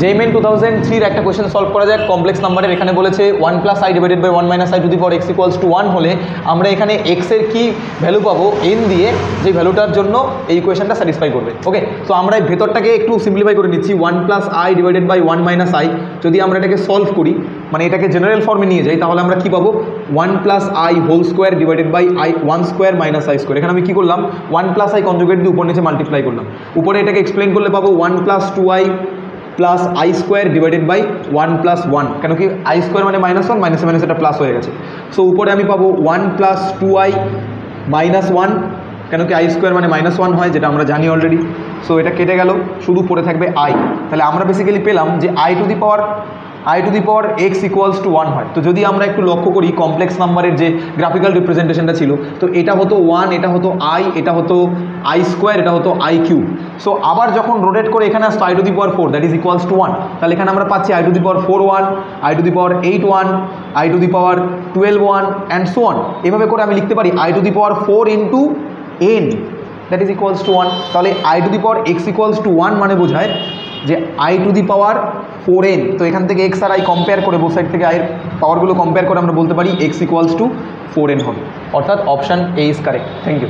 JEE 2003 একটা question solve করা যায় কমপ্লেক্স নাম্বারের। এখানে বলেছে 1 + i divided by 1 - i to the power x = 1 হলে আমরা এখানে x এর কি ভ্যালু পাবো n দিয়ে, যে ভ্যালুটার জন্য এই ইকুয়েশনটা স্যাটিসফাই করবে। ওকে, তো আমরা এই ভেতরটাকে একটু সিম্পলিফাই করে নিচ্ছি। 1 + i ডিভাইডেড বাই 1 - i যদি আমরা এটাকে সলভ করি, মানে এটাকে জেনারেল ফর্মে নিয়ে যাই, তাহলে আমরা কি পাবো 1 + i whole square divided by i1 square minus i square. এখানে আমি কি করলাম 1 + i কনজুগেট দিয়ে উপর নিচে মাল্টিপ্লাই করলাম। উপরে এটাকে এক্সপ্লেন করলে পাবো 1 + 2i plus i square divided by 1 + 1, কেন কি i স্কোয়ার মানে -1, মাইনাসে মাইনাস এটা প্লাস হয়ে গেছে। সো উপরে আমি পাবো 1 + 2i - 1, কেন কি i স্কোয়ার মানে -1 হয়, যেটা আমরা জানি অলরেডি। সো এটা কেটে গেল, শুধু পড়ে থাকবে i। তাহলে আমরা বেসিক্যালি পেলাম যে i to the power x = 1 হয়। তো যদি আমরা একটু লক্ষ্য করি কমপ্লেক্স নাম্বারের যে গ্রাফিক্যাল রিপ্রেজেন্টেশনটা ছিল, তো এটা হতো 1, এটা হতো i, এটা হতো i স্কোয়ার, এটা হতো i কিউব। সো আবার যখন রোটেট করে এখানে আসতো i to the power 4, that is equals to 1, তাহলে এখানে আমরা পাচ্ছি i to the power 4 1, i to the power 8 1, i to the power 12 1 and so on. এভাবে করে আমি লিখতে পারি i to the power 4 into n, that is equals to 1। তাহলে i to the power x = 1 মানে বোঝায় যে i to the power 4n। তো এখান থেকে x আর i কম্পেয়ার করে, বোথ সাইড থেকে i এর পাওয়ারগুলো কম্পেয়ার করে আমরা বলতে পারি x = 4n হবে। অর্থাৎ option A is correct. Thank you.